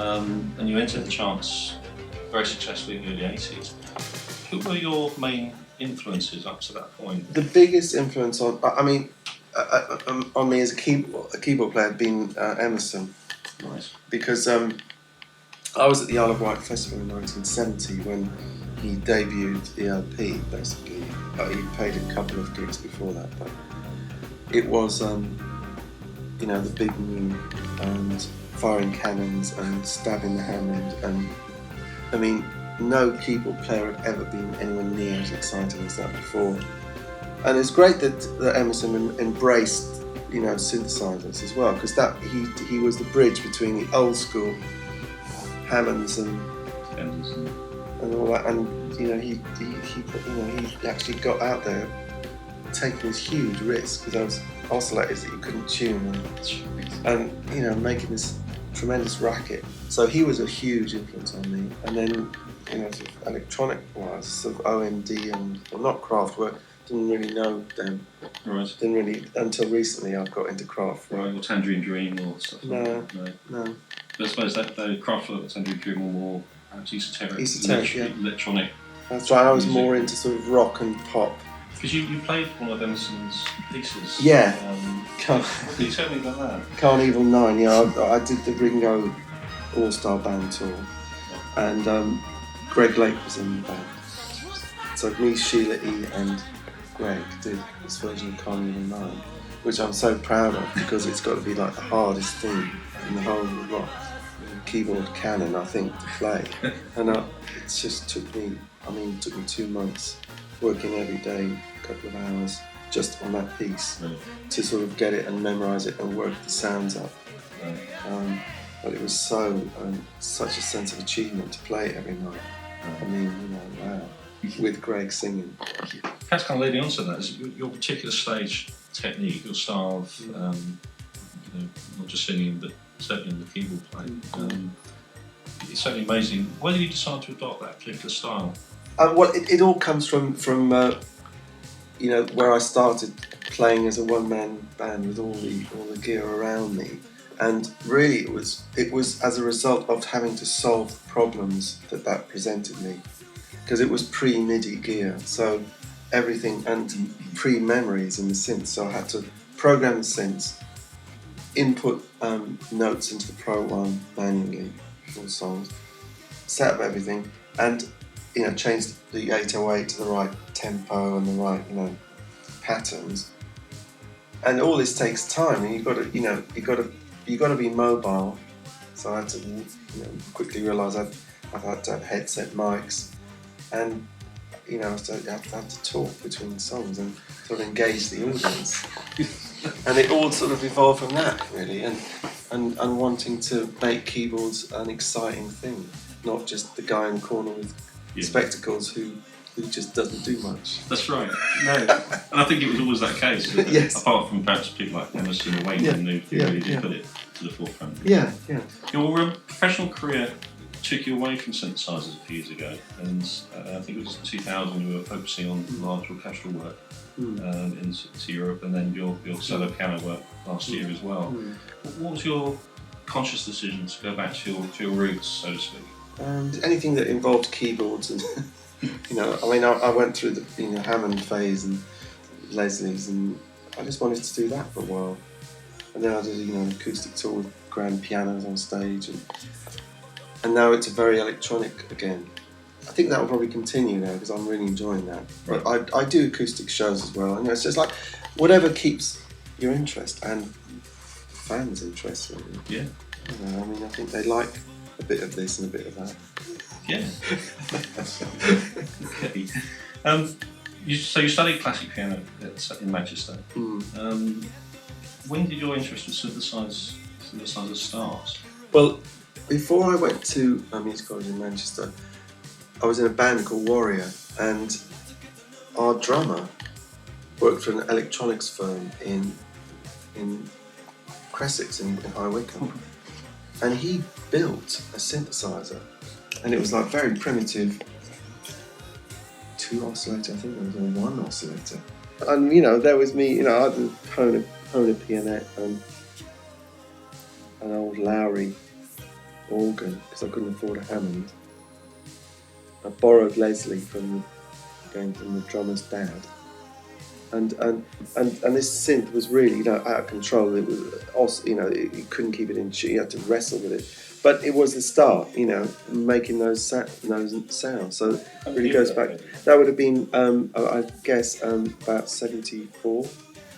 and you entered the charts very successfully in the early 80s. Who were your main influences up to that point? The biggest influence on me as a keyboard player had been Emerson. Nice. Because I was at the Isle of Wight Festival in 1970 when he debuted the LP, basically. He played a couple of gigs before that, but it was, the big moon and firing cannons and stabbing the Hammond, and I mean, no keyboard player had ever been anywhere near as exciting as that before. And it's great that Emerson embraced, synthesizers as well, because he was the bridge between the old school Hammonds and all that, and he actually got out there taking this huge risk with those oscillators that you couldn't tune, and making this tremendous racket. So he was a huge influence on me. And then sort of electronic wise, sort of OMD and not Kraftwerk. Didn't really know them. Right. Didn't really until recently. I got into Kraftwerk. Right, or Tangerine Dream or stuff. No. But I suppose that Kraftwerk or Tangerine Dream were more esoteric, electronic. That's right. I was music. more into sort of rock and pop. Because you played one of Emerson's pieces. Yeah. Can you tell me about that? Carnival 9. Yeah, I did the Ringo All-Star Band tour, and Greg Lake was in the band. So me, Sheila E, and Greg did this version of Carnival 9, which I'm so proud of because it's got to be like the hardest thing in the whole rock keyboard canon, I think, to play. And it just took me 2 months working every day, a couple of hours just on that piece to sort of get it and memorise it and work the sounds up. But it was such a sense of achievement to play it every night. Wow. With Greg singing. Perhaps kind of leading on to that is your particular stage technique, your style of, not just singing but certainly in the keyboard playing. It's certainly amazing. Why did you decide to adopt that particular style? Well, it all comes from where I started playing as a one-man band with all the gear around me, and really it was as a result of having to solve the problems that presented me, because it was pre-MIDI gear, so everything, and pre-memories in the synth, so I had to program the synths, input notes into the Pro One manually for songs, set up everything, and change the 808 to the right tempo and the right patterns. And all this takes time, and you've got to be mobile. So I had to quickly realise I've had to have headset mics, and I had to talk between songs and sort of engage the audience. And it all sort of evolved from that, really, and wanting to make keyboards an exciting thing, not just the guy in the corner with spectacles who just doesn't do much. That's right. No, and I think it was always that case. Yes. Apart from perhaps people like Emerson or Wayne, who really did put it to the forefront. Yeah. Your professional career took you away from synthesizers a few years ago, and I think it was 2000 you were focusing on large orchestral work into Europe, and then your solo piano work last year as well. What was your conscious decision to go back to your roots, so to speak? Anything that involved keyboards, and I went through the Hammond phase and Leslie's, and I just wanted to do that for a while. And then I did an acoustic tour with grand pianos on stage, and now it's very electronic again. I think that will probably continue now because I'm really enjoying that. Right. But I do acoustic shows as well, and it's just like whatever keeps your interest and fans' interest. Really. Yeah. I think they like a bit of this and a bit of that. Yeah. Okay. So you studied classic piano in Manchester. When did your interest with synthesizers start? Well, before I went to music college in Manchester, I was in a band called Warrior, and our drummer worked for an electronics firm in Cressex in High Wycombe. And he built a synthesizer, and it was like very primitive 2 oscillator, I think there was a 1 oscillator. And there was me, I had a Hohner Pianette and an old Lowry organ because I couldn't afford a Hammond. I borrowed Leslie from the drummer's dad, and this synth was really out of control. It was also you couldn't keep it in tune. You had to wrestle with it. But it was the start, making those sounds. So it really goes back. That would have been, I guess, about 74.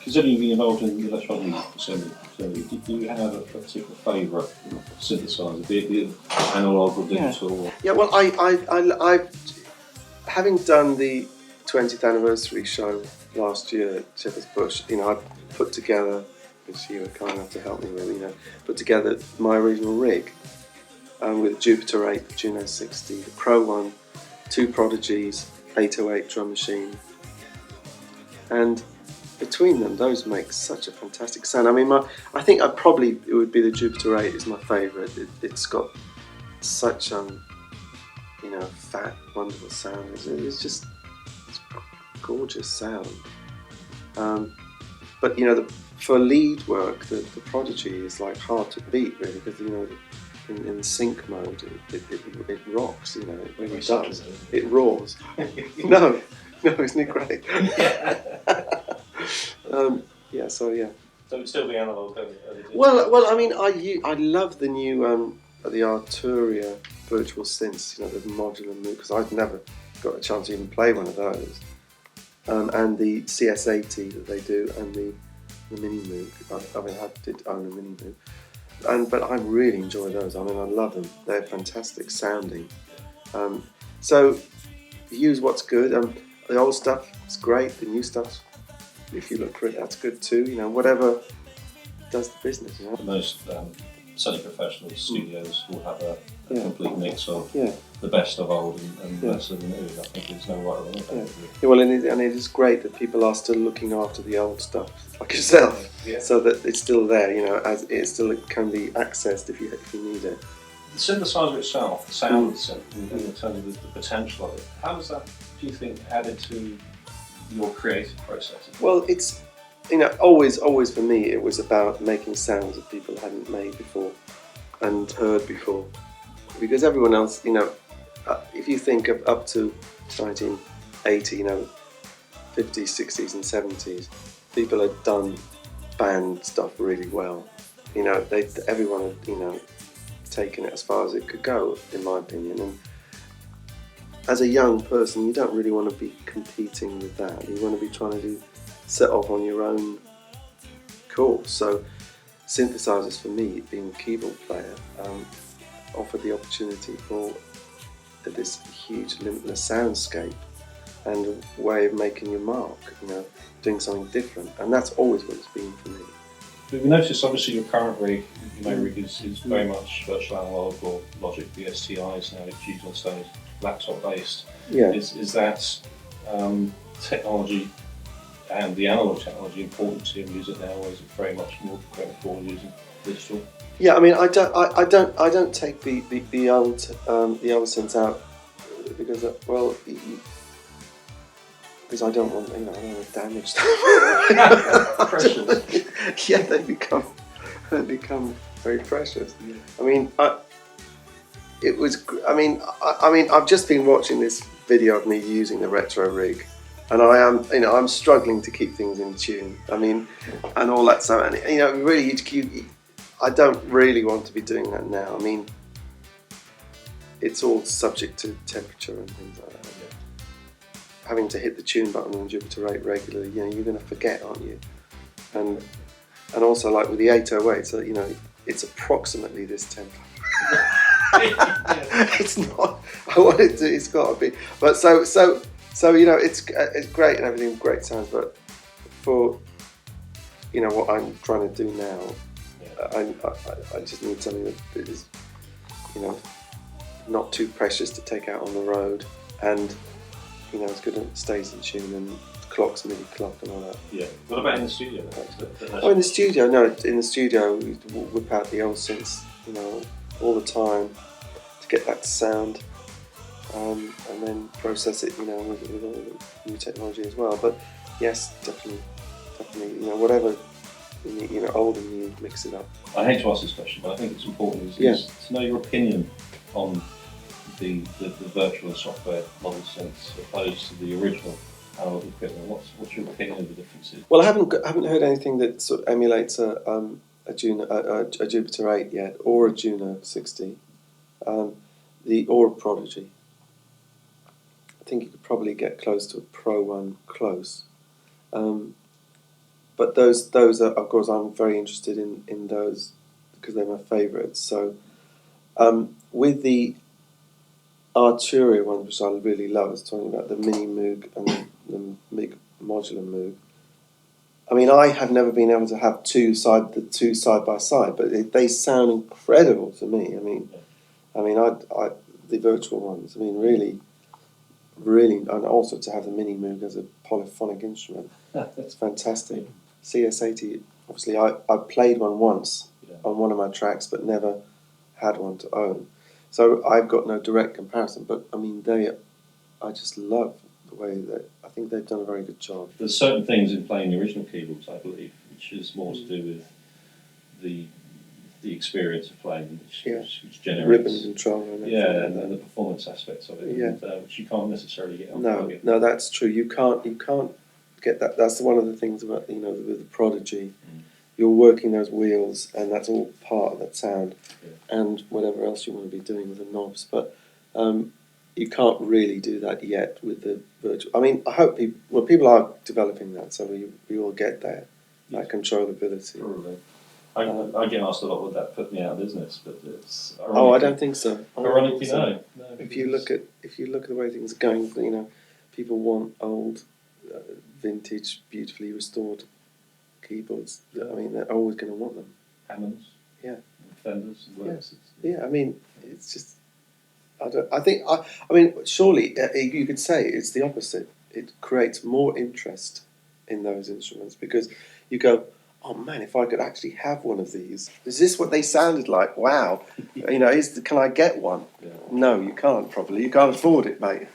Considering you've been involved in electronic music for so many, do you have a particular favourite synthesizer, be it analogue or digital? Yeah. Well, I having done the 20th anniversary show last year at Shepherd's Bush, I put together, which you were kind enough to help me with, put together my original rig. With the Jupiter 8, the Juno 60, the Pro One, 2 Prodigies, 808 drum machine, and between them, those make such a fantastic sound. I mean, I think it would be the Jupiter 8 is my favourite. It's got such fat, wonderful sound. It's gorgeous sound. But for lead work, the Prodigy is like hard to beat really, because in sync mode, it rocks, when it does. It roars. No, isn't it great? So it would still be analog. Well, I mean, I love the new the Arturia virtual synths, the modular Moog, because I've never got a chance to even play one of those. And the CS80 that they do, and the Mini Moog. I did own a Mini Moog. But I really enjoy those. I mean, I love them. They're fantastic sounding. So use what's good. The old stuff is great. The new stuff, if you look for it, that's good too. Whatever does the business. The most semi-professional studios will have a complete mix of the best of old and the best of the new. I think there's no right or wrong about it. Yeah, well, and it is great that people are still looking after the old stuff, like yourself, so that it's still there, as it still can be accessed if you need it. The synthesizer itself, the sound of the synth, in terms of the potential of it, how does that, do you think, added to your creative process? Well, it's, always for me, it was about making sounds that people hadn't made before and heard before. Because everyone else, if you think of up to 1980, 50s, 60s and 70s, people had done band stuff really well. Everyone had, taken it as far as it could go, in my opinion. And as a young person, you don't really want to be competing with that. You want to be trying to set off on your own course. So synthesizers, for me, being a keyboard player, offered the opportunity for this huge limitless soundscape and a way of making your mark, doing something different, and that's always what it's been for me. We've noticed, obviously, your current rig, your main rig is very much virtual analog or Logic VSTIs now, it's used on stage, laptop based. Yeah. Is that technology and the analog technology important to your music now, or is it very much more going forward using digital? Yeah, I mean, I don't take the old synths out because because I don't want I don't want to damage them. Precious. Yeah, they become very precious. Yeah. I mean, I've just been watching this video of me using the retro rig, and I'm struggling to keep things in tune. I mean, and all that. So, and really, I don't really want to be doing that now. I mean, it's all subject to temperature and things like that. Having to hit the tune button on Jupiter 8 regularly, you're going to forget, aren't you? And also, like with the 808, so it's approximately this tempo. It's not. I want it to. It's got to be. But so it's great and everything, great sounds. But for what I'm trying to do now, I just need something that is not too precious to take out on the road, and it's good and it stays in tune and clocks MIDI clock and all that. Yeah. What about in the studio? In the studio, in the studio we whip out the old synths, all the time to get that sound, and then process it, with all the new technology as well. But yes, definitely, whatever You know, old and new, mix it up. I hate to ask this question, but I think it's important is to know your opinion on the virtual and software model synths opposed to the original analog equipment. What's your opinion of the differences? Well, I haven't heard anything that sort of emulates a Jupiter 8 yet, or a Juno 60, or a Prodigy. I think you could probably get close to a Pro one, close. But those are, of course, I'm very interested in those because they're my favourites. So with the Arturia ones, which I really love, I was talking about the Mini Moog and the Mig Modular Moog. I mean, I have never been able to have two side by side, but they sound incredible to me. I mean, the virtual ones. I mean, really, and also to have the Mini Moog as a polyphonic instrument. That's fantastic. CS80, obviously, I played one once on one of my tracks, but never had one to own. So I've got no direct comparison, but I mean, I just love the way that I think they've done a very good job. There's certain things in playing the original keyboards, I believe, which is more to do with the experience of playing, which generates ribbon control and and the performance aspects of it, which you can't necessarily get on plug-in. No, that's true. You can't get that. That's one of the things about with the Prodigy. You're working those wheels, and that's all part of that sound, and whatever else you want to be doing with the knobs. But you can't really do that yet with the virtual. I mean, I hope people are developing that, so we all get there, that controllability. Probably. I get asked a lot, would that put me out of business? But it's I don't think so. Ironically, no. If you look at the way things are going, people want old, vintage, beautifully restored keyboards. I mean, they're always going to want them. Hammonds, Fenders, and works. I mean, it's just. I mean, surely you could say it's the opposite. It creates more interest in those instruments because you go, oh man, if I could actually have one of these, is this what they sounded like? Wow, can I get one? Yeah. No, you can't. Probably you can't afford it, mate.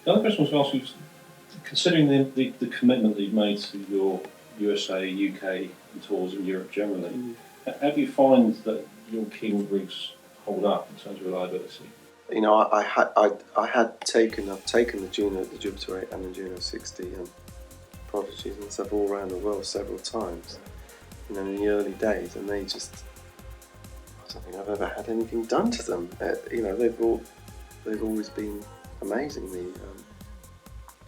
The other question was to ask you, considering the commitment that you've made to your USA, UK, and tours in Europe generally, how do you find that your keyboard rigs hold up in terms of reliability? I've taken the Juno, the Jupiter 8 and the Juno 60 and Prodigies and stuff all around the world several times, in the early days, and I don't think I've ever had anything done to them. They've always been amazingly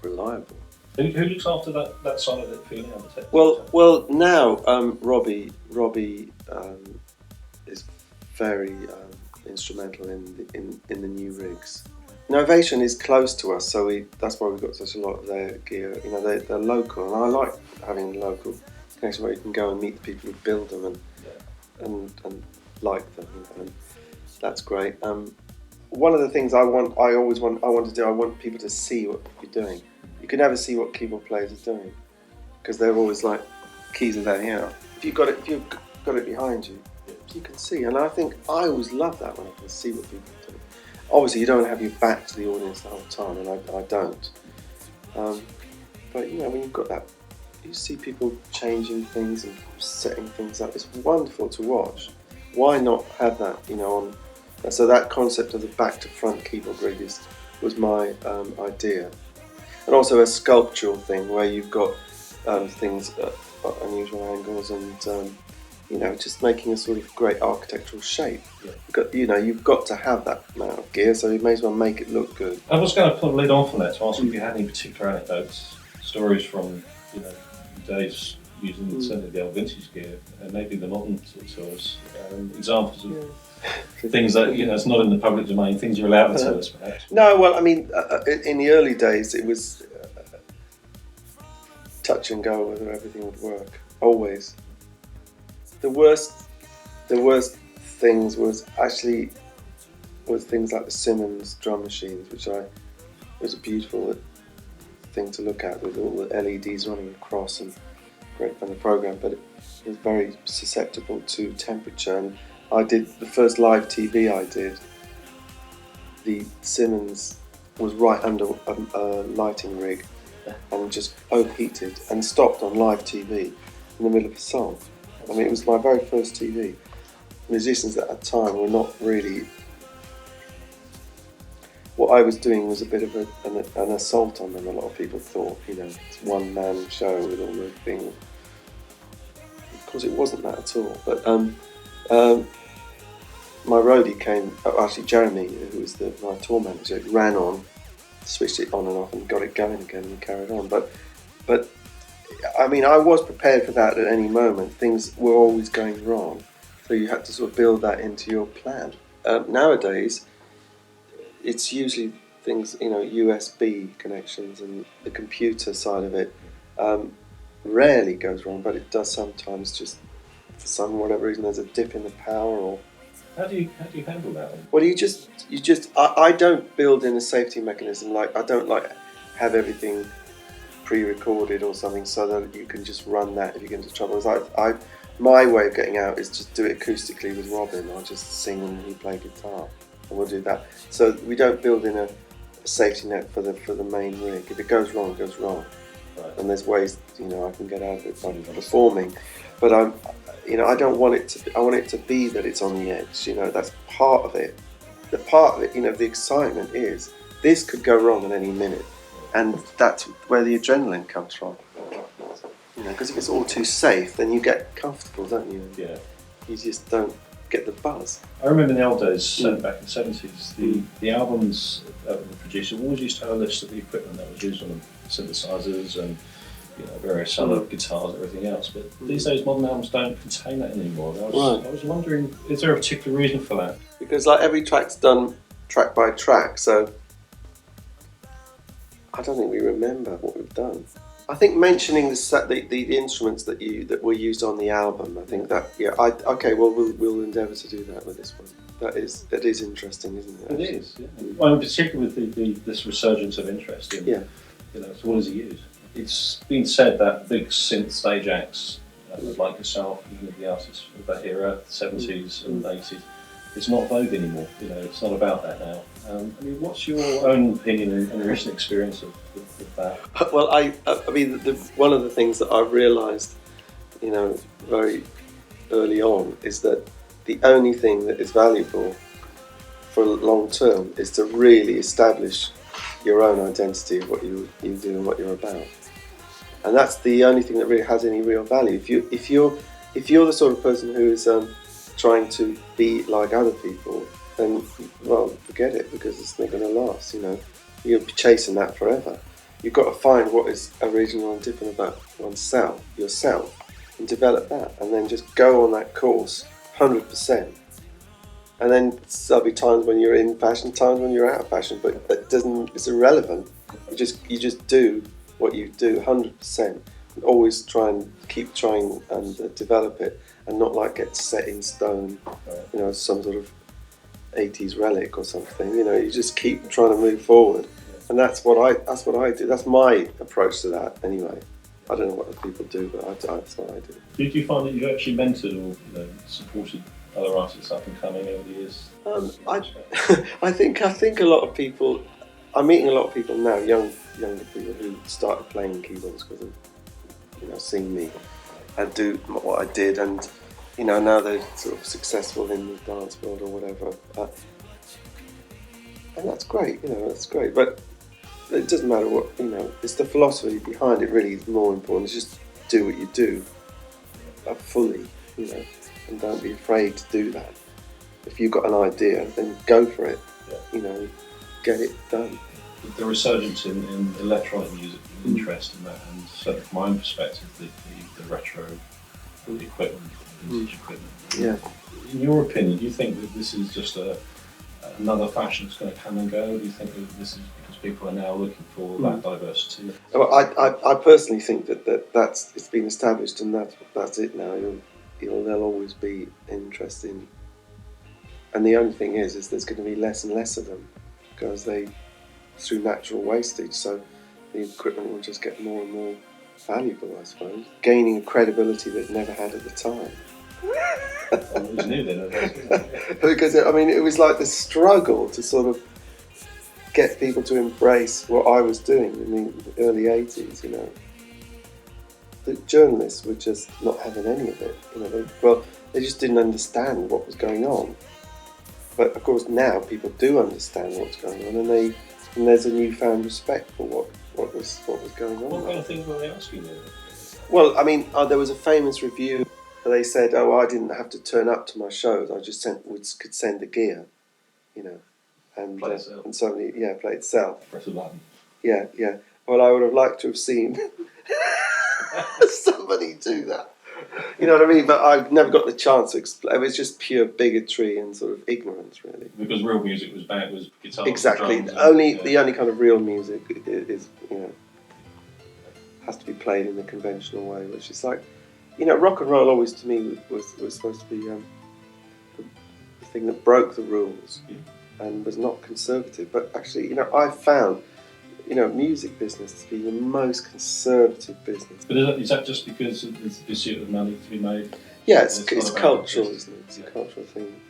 reliable. Who looks after that side of it for you now? Well, now Robbie is very instrumental in the new rigs. Innovation is close to us, so that's why we've got such a lot of their gear. They're local, and I like having local connection where you can go and meet the people who build them and like them. And that's great. One of the things I want to do, I want people to see what you're doing. You can never see what keyboard players are doing because they're always like, keys are there here. If you've got it behind you, you can see. And I think I always love that when I can see what people are doing. Obviously, you don't have your back to the audience the whole time, and I don't. But when you've got that, you see people changing things and setting things up. It's wonderful to watch. Why not have that? So that concept of the back to front keyboard rig was my idea, and also a sculptural thing where you've got things at unusual angles and just making a sort of great architectural shape. You've got to have that amount of gear, so you may as well make it look good. I was going to put a lid on from that to ask if you had any particular anecdotes, stories from days using certainly the old vintage gear, and maybe the modern tours, examples of things that it's not in the public domain, things you're allowed to tell us, perhaps. No, well, I mean, in the early days, it was touch and go whether everything would work. Always. The worst things was things like the Simmons drum machines, which was a beautiful thing to look at with all the LEDs running across and great fun the program, but it was very susceptible to temperature. And I did the first live TV I did. The Simmons was right under a lighting rig, and just overheated and stopped on live TV in the middle of a song. I mean, it was my very first TV. Musicians at that time were not really... What I was doing was a bit of an assault on them, a lot of people thought, it's one-man show with all the things. Of course, it wasn't that at all. But my roadie came, actually Jeremy, who was my tour manager, ran on, switched it on and off and got it going again and carried on. But I mean, I was prepared for that at any moment. Things were always going wrong, so you had to sort of build that into your plan. Nowadays, it's usually things, USB connections and the computer side of it rarely goes wrong, but it does sometimes. Just for whatever reason, there's a dip in the power or... How do you handle that? Well, I don't build in a safety mechanism. Like, I don't have everything pre-recorded or something so that you can just run that if you get into trouble. My way of getting out is just do it acoustically with Robin. I'll just sing and he play guitar, and we'll do that. So we don't build in a safety net for the main rig. If it goes wrong, it goes wrong. Right. And there's ways I can get out of it by performing, but I don't want it to. I want it to be that it's on the edge. That's part of it. The part of it, the excitement is this could go wrong at any minute, and that's where the adrenaline comes from. Because if it's all too safe, then you get comfortable, don't you? Yeah. You just don't get the buzz. I remember in the old days, back in the 70s, the albums that were produced always used to have a list of the equipment that was used on them, synthesizers and various other guitars and everything else. But these days, modern albums don't contain that anymore. I was wondering, is there a particular reason for that? Because every track's done track by track, so I don't think we remember what we've done. I think mentioning the instruments that were used on the album, I think that we'll endeavour to do that with this one. That is interesting, isn't it? It is. Yeah. Well, particularly with this resurgence of interest in, so what does he use? It's been said that big synth stage acts, like yourself, even the artists of that era, the 70s and 80s, it's not vogue anymore. It's not about that now. What's your own opinion and recent experience of that? Well, I mean, one of the things that I've realised, very early on, is that the only thing that is valuable for long term is to really establish your own identity of what you do and what you're about, and that's the only thing that really has any real value. If you're the sort of person who is trying to be like other people, then forget it, because it's not going to last. You'll be chasing that forever. You've got to find what is original and different about yourself, and develop that, and then just go on that course 100%. And then there'll be times when you're in fashion, times when you're out of fashion, but it's irrelevant. You just do what you do 100%, and always keep trying and develop it, and not get set in stone, some sort of 80s relic or something. You just keep trying to move forward, and that's what I do. That's my approach to that, anyway. I don't know what other people do, but that's what I do. Did you find that you've actually mentored or supported other artists up and coming over the years? I think a lot of people. I'm meeting a lot of people now, younger people who started playing keyboards because of seeing me and do what I did, and now they're sort of successful in the dance world or whatever, and that's great. That's great, but it doesn't matter what, it's the philosophy behind it really is more important. It's just do what you do fully, and don't be afraid to do that. If you've got an idea, then go for it, get it done. The resurgence in electronic music, the interest in that, and certainly from my own perspective, the retro equipment, vintage equipment. Yeah. In your opinion, do you think that this is just another fashion that's going to come and go? Do you think that this is because people are now looking for that diversity? Well, I personally think that's it's been established, and that's it now. There'll always be interest in, and the only thing is there's going to be less and less of them because through natural wastage. So the equipment will just get more and more valuable, I suppose, gaining a credibility that it never had at the time. It was new then, because it was like the struggle to sort of get people to embrace what I was doing in the early 80s, you know. The journalists were just not having any of it, you know. They just didn't understand what was going on. But of course now people do understand what's going on, and there's a newfound respect for what was going on. What kind of things were they asking you? Well, I mean, there was a famous review. They said, "Oh, I didn't have to turn up to my shows. I just could send the gear, you know, and somebody, play itself. Press a button. Yeah. Well, I would have liked to have seen somebody do that. You know what I mean? But I've never got the chance to explain. It was just pure bigotry and sort of ignorance, really. Because real music was guitars. Exactly. Drums, The only kind of real music is has to be played in the conventional way, which is like, you know, rock and roll always to me was supposed to be the thing that broke the rules and was not conservative. But actually, you know, I've found, you know, music business to be the most conservative business. But is that just because of the pursuit of money to be made? Yeah, it's cultural, isn't it? It's a cultural thing.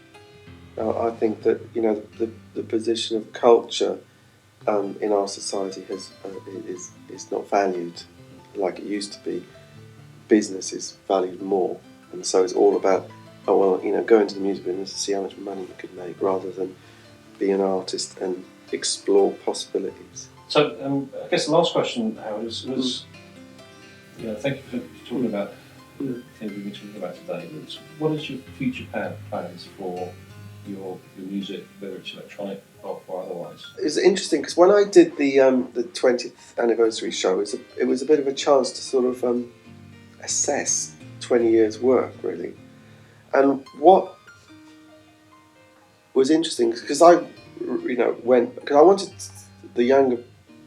I think that, you know, the position of culture in our society is not valued like it used to be. Business is valued more, and so it's all about, oh well, you know, go into the music business and see how much money you could make, rather than be an artist and explore possibilities. So I guess the last question, Howard, was thank you for talking about things we've been talking about today. What is your future plans for your music, whether it's electronic or otherwise? It was interesting because when I did the 20th anniversary show, it was a bit of a chance to sort of assess 20 years' work, really. And what was interesting, because I wanted the younger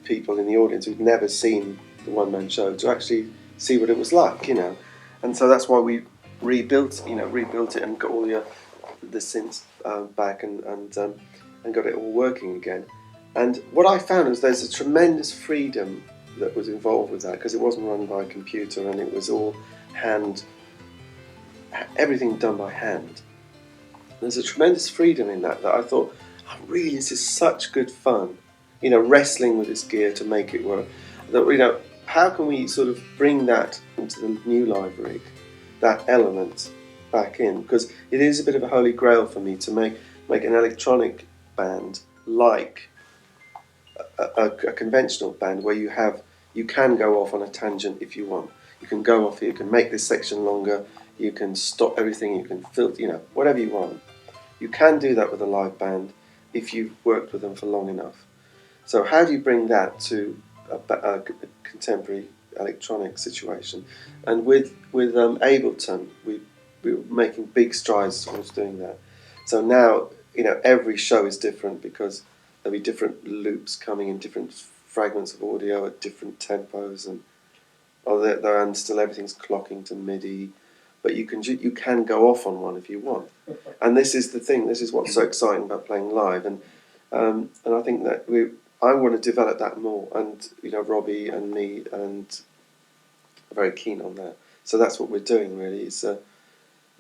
people in the audience who'd never seen the one-man show to actually see what it was like, you know. And so that's why we rebuilt it and got all the synths back and got it all working again. And what I found was there's a tremendous freedom that was involved with that, because it wasn't run by a computer and it was all everything done by hand. There's a tremendous freedom in that I thought, oh, really, this is such good fun, you know, wrestling with this gear to make it work. That, you know, how can we sort of bring that into the new live rig, that element back in, because it is a bit of a holy grail for me to make an electronic band like a conventional band, where you can go off on a tangent if you want. You can go off here, you can make this section longer, you can stop everything, you can filter, you know, whatever you want. You can do that with a live band if you've worked with them for long enough. So how do you bring that to a contemporary electronic situation? And with Ableton, we were making big strides towards doing that. So now, you know, every show is different, because there'll be different loops coming in, different fragments of audio at different tempos, and still everything's clocking to MIDI. But you can go off on one if you want. And this is the thing. This is what's so exciting about playing live. And I think that I want to develop that more. And, you know, Robbie and me and are very keen on that. So that's what we're doing, really. It's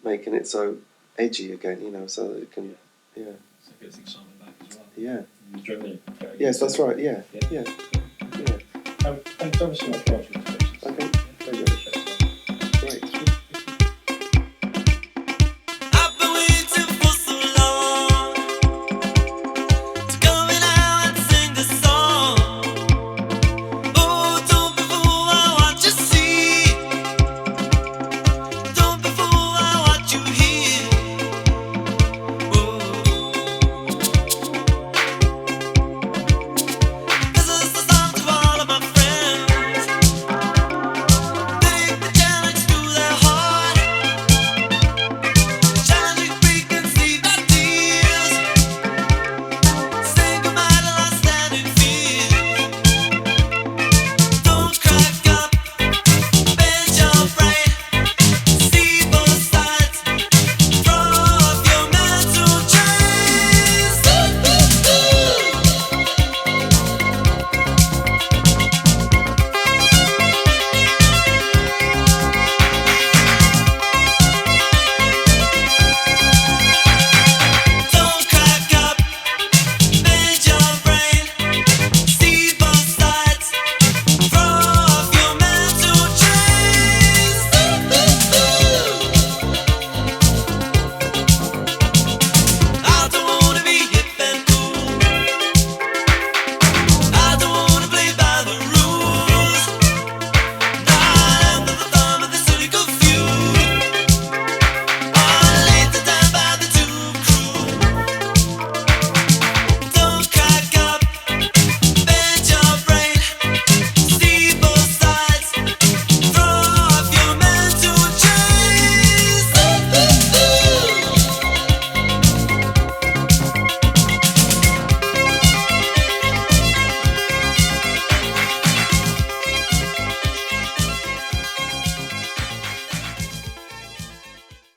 making it so edgy again, you know, so that it can, So it gets excitement back as well. Yeah. Adrenaline. Yes, that's right. Yeah. Thanks ever so much for answering the questions. Okay.